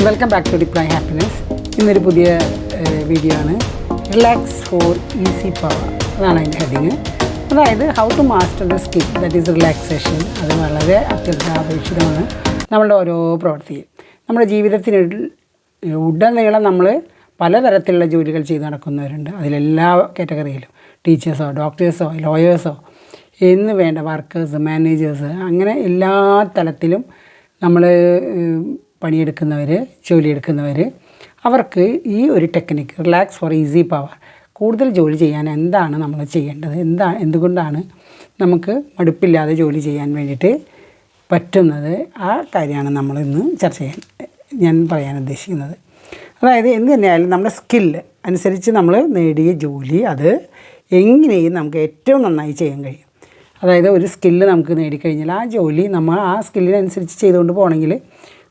Welcome back to deploy happiness. ഇന്നൊരു പുതിയ video ആണ്. റിലാക്സ് ഫോർ ഈസി പവർ അതാണ് അതിൻ്റെ ഹെഡിങ്. അതായത് how to master the skill that is relaxation. അത് വളരെ അത്യന്താപേക്ഷിതമാണ് നമ്മളുടെ ഓരോ പ്രവൃത്തിയും. നമ്മുടെ ജീവിതത്തിന് ഉടനീളം നമ്മൾ പലതരത്തിലുള്ള ജോലികൾ ചെയ്ത് നടക്കുന്നവരുണ്ട്. അതിലെല്ലാ കാറ്റഗറിയിലും ടീച്ചേഴ്സോ ഡോക്ടേഴ്സോ ലോയേഴ്സോ എന്ന് വേണ്ട വർക്കേഴ്സ് മാനേജേഴ്സ് അങ്ങനെ എല്ലാ തലത്തിലും നമ്മൾ പണിയെടുക്കുന്നവർ ജോലിയെടുക്കുന്നവർ അവർക്ക് ഈ ഒരു technique relax for easy power കൂടുതൽ ജോലി ചെയ്യാൻ എന്താണ് നമ്മൾ ചെയ്യേണ്ടത്, എന്തുകൊണ്ടാണ് നമുക്ക് മടുപ്പില്ലാതെ ജോലി ചെയ്യാൻ വേണ്ടിയിട്ട് പറ്റുന്നത്, ആ കാര്യമാണ് നമ്മൾ ഇന്ന് ഞാൻ പറയാൻ ഉദ്ദേശിക്കുന്നത്. അതായത് എന്ത് തന്നെയായാലും നമ്മുടെ സ്കില്ല് അനുസരിച്ച് നമ്മൾ നേടിയ ജോലി അത് എങ്ങനെയും നമുക്ക് ഏറ്റവും നന്നായി ചെയ്യാൻ കഴിയും. അതായത് ഒരു സ്കില്ല് നമുക്ക് നേടിക്കഴിഞ്ഞാൽ ആ ജോലി നമ്മൾ ആ സ്കില്ലിനനുസരിച്ച് ചെയ്തുകൊണ്ട് പോകണമെങ്കിൽ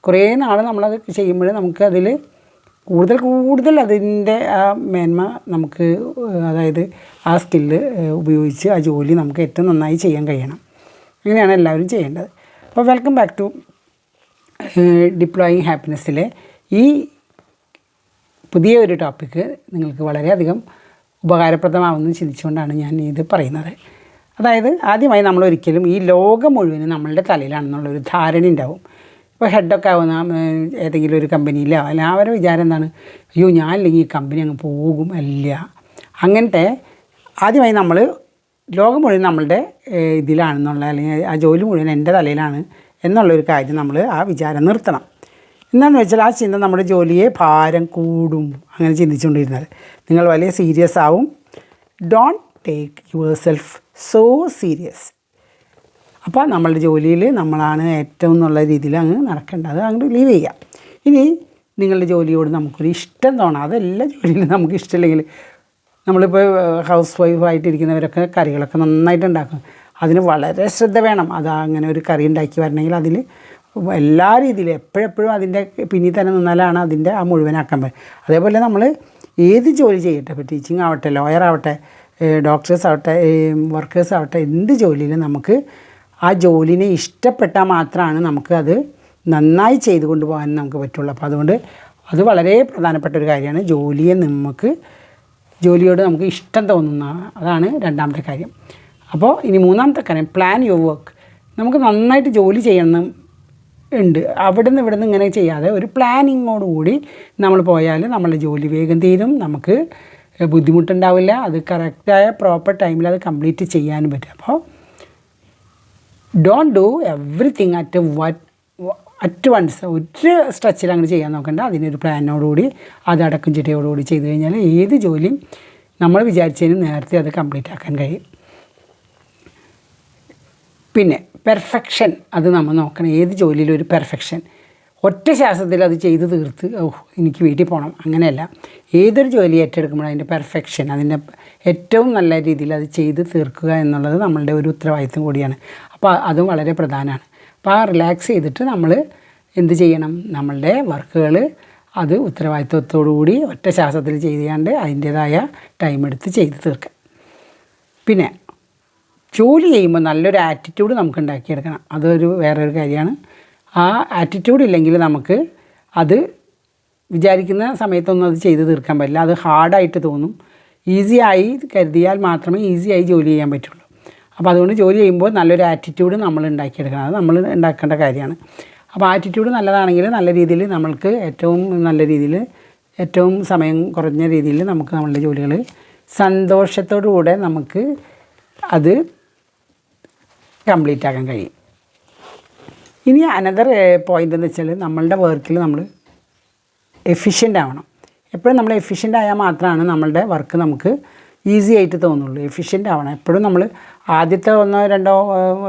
കുറേ നാൾ നമ്മളത് ചെയ്യുമ്പോൾ നമുക്ക് അതിൽ കൂടുതൽ അതിൻ്റെ ആ മേന്മ നമുക്ക്, അതായത് ആ സ്കില്ല് ഉപയോഗിച്ച് ആ ജോലി നമുക്ക് ഏറ്റവും നന്നായി ചെയ്യാൻ കഴിയണം. അങ്ങനെയാണ് എല്ലാവരും ചെയ്യേണ്ടത്. അപ്പോൾ വെൽക്കം ബാക്ക് ടു ഡിപ്ലോയിങ് ഹാപ്പിനെസ്സിലെ ഈ പുതിയ ഒരു ടോപ്പിക്ക് നിങ്ങൾക്ക് വളരെയധികം ഉപകാരപ്രദമാവുമെന്ന് ചിന്തിച്ചുകൊണ്ടാണ് ഞാൻ ഇത് പറയുന്നത്. അതായത് ആദ്യമായി നമ്മളൊരിക്കലും ഈ ലോകം മുഴുവനും നമ്മളുടെ തലയിലാണെന്നുള്ളൊരു ധാരണ ഉണ്ടാവും. ഇപ്പോൾ ഹെഡൊക്കെ ആവുന്ന ഏതെങ്കിലും ഒരു കമ്പനിയിലോ അല്ല അവരുടെ വിചാരം എന്താണ്, അയ്യോ ഞാനില്ലെങ്കിൽ ഈ കമ്പനി അങ്ങ് പോകും. അല്ല, അങ്ങനത്തെ ആദ്യമായി നമ്മൾ ലോകം മുഴുവൻ നമ്മളുടെ ഇതിലാണെന്നുള്ള അല്ലെങ്കിൽ ആ ജോലി മുഴുവൻ എൻ്റെ തലയിലാണ് എന്നുള്ളൊരു കാര്യം നമ്മൾ ആ വിചാരം നിർത്തണം. എന്താണെന്ന് വെച്ചാൽ ആ ചിന്ത നമ്മുടെ ജോലിയെ ഭാരം കൂടും. അങ്ങനെ ചിന്തിച്ചുകൊണ്ടിരുന്നത് നിങ്ങൾ വലിയ സീരിയസ് ആവും. Don't take your self so serious. അപ്പോൾ നമ്മളുടെ ജോലിയിൽ നമ്മളാണ് ഏറ്റവും എന്നുള്ള രീതിയിൽ അങ്ങ് നടക്കേണ്ടത്, അങ്ങോട്ട് ലീവ് ചെയ്യുക. ഇനി നിങ്ങളുടെ ജോലിയോട് നമുക്കൊരു ഇഷ്ടം തോന്നാം. അതെല്ലാ ജോലിയിലും നമുക്ക് ഇഷ്ടമില്ലെങ്കിൽ, നമ്മളിപ്പോൾ ഹൗസ് വൈഫായിട്ടിരിക്കുന്നവരൊക്കെ കറികളൊക്കെ നന്നായിട്ട് ഉണ്ടാക്കും. അതിന് വളരെ ശ്രദ്ധ വേണം. അത് അങ്ങനെ ഒരു കറി ഉണ്ടാക്കി വരണമെങ്കിൽ അതിൽ എല്ലാ രീതിയിലും എപ്പോഴെപ്പോഴും അതിൻ്റെ പിന്നിൽ തന്നെ നിന്നാലാണ് അതിൻ്റെ ആ മുഴുവനാക്കാൻ പറ്റും. അതേപോലെ നമ്മൾ ഏത് ജോലി ചെയ്യട്ടെ, ഇപ്പോൾ ടീച്ചിങ് ആവട്ടെ, ലോയർ ആവട്ടെ, ഡോക്ടേഴ്സ് ആവട്ടെ, വർക്കേഴ്സ് ആവട്ടെ, എന്ത് ജോലിയിലും നമുക്ക് ആ ജോലിനെ ഇഷ്ടപ്പെട്ടാൽ മാത്രമാണ് നമുക്ക് അത് നന്നായി ചെയ്തു കൊണ്ടുപോകാൻ നമുക്ക് പറ്റുള്ളൂ. അപ്പോൾ അതുകൊണ്ട് അത് വളരെ പ്രധാനപ്പെട്ട ഒരു കാര്യമാണ്. ജോലിയോട് നമുക്ക് ഇഷ്ടം തോന്നുന്ന, അതാണ് രണ്ടാമത്തെ കാര്യം. അപ്പോൾ ഇനി മൂന്നാമത്തെ കാര്യം, പ്ലാൻ യുവർ വർക്ക്. നമുക്ക് നന്നായിട്ട് ജോലി ചെയ്യണം ഉണ്ട്. അവിടെ നിന്ന് ഇങ്ങനെ ചെയ്യാതെ ഒരു പ്ലാനിങ്ങോടുകൂടി നമ്മൾ പോയാൽ നമ്മളുടെ ജോലി വേഗം തീരും, നമുക്ക് ബുദ്ധിമുട്ടുണ്ടാവില്ല, അത് കറക്റ്റായ പ്രോപ്പർ ടൈമിൽ അത് കംപ്ലീറ്റ് ചെയ്യാനും പറ്റും. അപ്പോൾ don't do everything at once. ഒരു സ്ട്രെച്ചിൽ അങ്ങനെ ചെയ്യാൻ നോക്കണ്ട. അതിനൊരു പ്ലാനോടുകൂടി അത് അടക്കം ചിട്ടയോടുകൂടി ചെയ്ത് കഴിഞ്ഞാൽ ഏത് ജോലിയും നമ്മൾ വിചാരിച്ചതിന് നേരത്തെ അത് കംപ്ലീറ്റ് ആക്കാൻ കഴിയും. പിന്നെ പെർഫെക്ഷൻ, അത് നമ്മൾ നോക്കണം. ഏത് ജോലിയിലും ഒരു പെർഫെക്ഷൻ, ഒറ്റ ശ്വാസത്തിൽ അത് ചെയ്ത് തീർത്ത് എനിക്ക് വീട്ടിൽ പോകണം, അങ്ങനെയല്ല. ഏതൊരു ജോലി ഏറ്റെടുക്കുമ്പോൾ അതിൻ്റെ പെർഫെക്ഷൻ, അതിൻ്റെ ഏറ്റവും നല്ല രീതിയിൽ അത് ചെയ്ത് തീർക്കുക എന്നുള്ളത് നമ്മളുടെ ഒരു ഉത്തരവാദിത്വം കൂടിയാണ്. അപ്പോൾ അതും വളരെ പ്രധാനമാണ്. അപ്പോൾ ആ റിലാക്സ് ചെയ്തിട്ട് നമ്മൾ എന്ത് ചെയ്യണം, നമ്മളുടെ വർക്കുകൾ അത് ഉത്തരവാദിത്വത്തോടുകൂടി ഒറ്റ ശ്വാസത്തിൽ ചെയ്യാണ്ട് അതിൻ്റേതായ ടൈം എടുത്ത് ചെയ്ത് തീർക്കുക. പിന്നെ ജോലി ചെയ്യുമ്പോൾ നല്ലൊരു ആറ്റിറ്റ്യൂഡ് നമുക്ക് ഉണ്ടാക്കിയെടുക്കണം. അതൊരു വേറൊരു കാര്യമാണ്. ആ ആറ്റിറ്റ്യൂഡ് ഇല്ലെങ്കിൽ നമുക്ക് അത് വിചാരിക്കുന്ന സമയത്തൊന്നും അത് ചെയ്ത് തീർക്കാൻ പറ്റില്ല. അത് ഹാർഡായിട്ട് തോന്നും. ഈസിയായി കരുതിയാൽ മാത്രമേ ഈസിയായി ജോലി ചെയ്യാൻ പറ്റുള്ളൂ. അപ്പോൾ അതുകൊണ്ട് ജോലി ചെയ്യുമ്പോൾ നല്ലൊരു ആറ്റിറ്റ്യൂഡ് നമ്മൾ ഉണ്ടാക്കിയെടുക്കണം. അത് നമ്മൾ ഉണ്ടാക്കേണ്ട കാര്യമാണ്. അപ്പോൾ ആറ്റിറ്റ്യൂഡ് നല്ലതാണെങ്കിൽ നല്ല രീതിയിൽ നമ്മൾക്ക് ഏറ്റവും സമയം കുറഞ്ഞ രീതിയിൽ നമുക്ക് നമ്മളുടെ ജോലികൾ സന്തോഷത്തോടുകൂടെ നമുക്ക് അത് കംപ്ലീറ്റ് ആക്കാൻ കഴിയും. ഇനി അനദർ പോയിൻ്റ് എന്ന് വെച്ചാൽ നമ്മളുടെ വർക്കിൽ നമ്മൾ എഫിഷ്യൻ്റ് ആവണം. എപ്പോഴും നമ്മൾ എഫിഷ്യൻ്റ് ആയാൽ മാത്രമാണ് നമ്മളുടെ വർക്ക് നമുക്ക് ഈസി ആയിട്ട് തോന്നുള്ളൂ. എഫിഷ്യൻ്റ് ആവണം എപ്പോഴും. നമ്മൾ ആദ്യത്തെ 1-2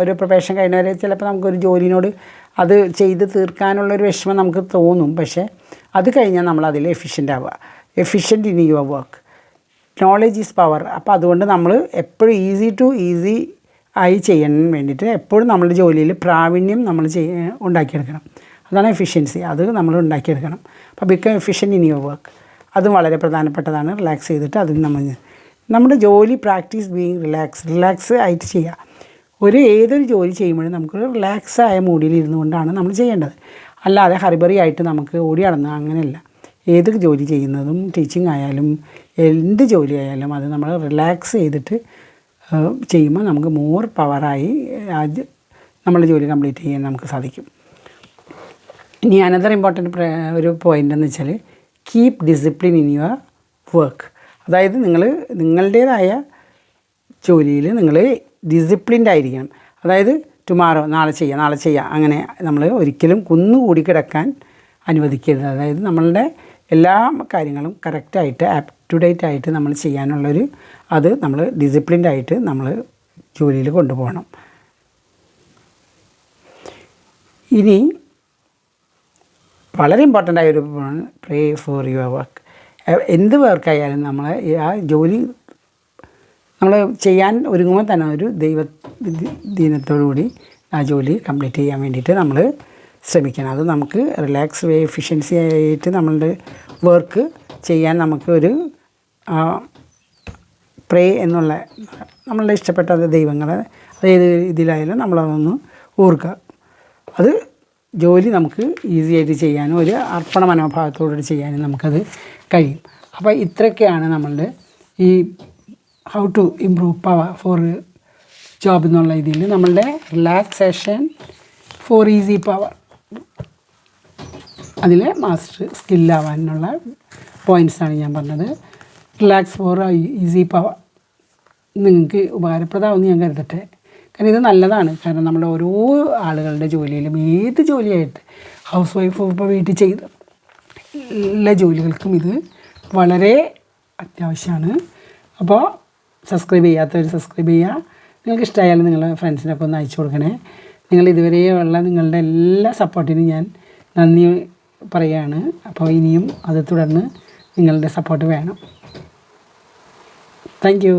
ഒരു പ്രൊഫഷൻ കഴിഞ്ഞവരെ ചിലപ്പോൾ നമുക്കൊരു ജോലിനോട് അത് ചെയ്ത് തീർക്കാനുള്ളൊരു വിഷമം നമുക്ക് തോന്നും. പക്ഷേ അത് കഴിഞ്ഞാൽ നമ്മളതിൽ എഫിഷ്യൻ്റ് ആവുക. Efficient in your work. Knowledge is power. അപ്പോൾ അതുകൊണ്ട് നമ്മൾ എപ്പോഴും ഈസി ആയി ചെയ്യാൻ വേണ്ടിയിട്ട് എപ്പോഴും നമ്മളുടെ ജോലിയിൽ പ്രാവീണ്യം നമ്മൾ ഉണ്ടാക്കിയെടുക്കണം. അതാണ് എഫിഷ്യൻസി. അത് നമ്മൾ ഉണ്ടാക്കിയെടുക്കണം. അപ്പോൾ become efficient in your work. അതും വളരെ പ്രധാനപ്പെട്ടതാണ്. റിലാക്സ് ചെയ്തിട്ട് അതിന് നമ്മുടെ ജോലി പ്രാക്ടീസ് ബീയിങ് റിലാക്സ് ആയിട്ട് ചെയ്യുക. ഏതൊരു ജോലി ചെയ്യുമ്പോഴും നമുക്കൊരു റിലാക്സായ മൂഡിൽ ഇരുന്നു കൊണ്ടാണ് നമ്മൾ ചെയ്യേണ്ടത്. അല്ലാതെ ഹറിബറി ആയിട്ട് നമുക്ക് ഓടി നടന്ന് അങ്ങനെയല്ല. ഏത് ജോലി ചെയ്യുന്നതും ടീച്ചിങ് ആയാലും എന്ത് ജോലി ആയാലും അത് നമ്മൾ റിലാക്സ് ചെയ്തിട്ട് ചെയ്യുമ്പോൾ നമുക്ക് മോർ പവറായി അത് നമ്മളുടെ ജോലി കംപ്ലീറ്റ് ചെയ്യാൻ നമുക്ക് സാധിക്കും. ഇനി അനദർ ഇമ്പോർട്ടൻറ്റ് ഒരു പോയിൻ്റ് എന്ന് വെച്ചാൽ keep discipline in your work. അതായത് നിങ്ങളുടേതായ ജോലിയിൽ നിങ്ങൾ ഡിസിപ്ലിൻഡ് ആയിരിക്കണം. അതായത് ടുമാറോ നാളെ ചെയ്യാം അങ്ങനെ നമ്മൾ ഒരിക്കലും കുന്നുകൂടി കിടക്കാൻ അനുവദിക്കരുത്. അതായത് നമ്മളുടെ എല്ലാ കാര്യങ്ങളും കറക്റ്റായിട്ട് അപ് ടു ഡേറ്റ് ആയിട്ട് നമ്മൾ ചെയ്യാനുള്ളൊരു അത് നമ്മൾ ഡിസിപ്ലിൻഡ് ആയിട്ട് നമ്മൾ ജോലിയിൽ കൊണ്ടുപോകണം. ഇനി വളരെ ഇമ്പോർട്ടൻ്റ് ആയൊരു പ്രേ ഫോർ യുവർ വർക്ക്. എന്ത് വർക്കായാലും നമ്മൾ ആ ജോലി നമ്മൾ ചെയ്യാൻ ഒരുങ്ങുമ്പോൾ തന്നെ ഒരു ദീനത്തോടുകൂടി ആ ജോലി കംപ്ലീറ്റ് ചെയ്യാൻ വേണ്ടിയിട്ട് നമ്മൾ ശ്രമിക്കണം. അത് നമുക്ക് റിലാക്സ് എഫിഷ്യൻസി ആയിട്ട് നമ്മളുടെ വർക്ക് ചെയ്യാൻ നമുക്ക് ഒരു പ്രേ എന്നുള്ള നമ്മളുടെ ഇഷ്ടപ്പെട്ട ദൈവങ്ങളെ ഏത് ഇതിലായാലും നമ്മളതൊന്ന് ഓർക്കുക. അത് ജോലി നമുക്ക് ഈസി ആയിട്ട് ചെയ്യാനും ഒരു അർപ്പണ മനോഭാവത്തോടുകൂടി ചെയ്യാനും നമുക്കത് കഴിയും. അപ്പോൾ ഇത്രയൊക്കെയാണ് നമ്മളുടെ ഈ how to improve power for job എന്നുള്ള ഇതിൽ നമ്മളുടെ റിലാക്സേഷൻ ഫോർ ഈസി പവർ അതിൽ മാസ്റ്റർ സ്കില്ലാവാനുള്ള പോയിൻറ്റ്സാണ് ഞാൻ പറഞ്ഞത്. റിലാക്സ് ഫോർ ഈസി പവർ നിങ്ങൾക്ക് ഉപകാരപ്രദമാണെന്ന് ഞാൻ കരുതട്ടെ. കാരണം ഇത് നല്ലതാണ്. കാരണം നമ്മുടെ ഓരോ ആളുകളുടെ ജോലിയിലും ഏത് ജോലിയായിട്ട് ഹൗസ് വൈഫ് ഇപ്പോൾ വീട്ടിൽ ചെയ്ത് എല്ലാ ജോലികൾക്കും ഇത് വളരെ അത്യാവശ്യമാണ്. അപ്പോൾ സബ്സ്ക്രൈബ് ചെയ്യാത്തവർ സബ്സ്ക്രൈബ് ചെയ്യുക. നിങ്ങൾക്ക് ഇഷ്ടമായാലും നിങ്ങളുടെ ഫ്രണ്ട്സിനൊക്കെ ഒന്ന് അയച്ചു കൊടുക്കണേ. നിങ്ങൾ ഇതുവരെയുള്ള നിങ്ങളുടെ എല്ലാ സപ്പോർട്ടിനും ഞാൻ നന്ദി പറയുകയാണ്. അപ്പോൾ ഇനിയും അത് തുടർന്ന് നിങ്ങളുടെ സപ്പോർട്ട് വേണം. Thank you.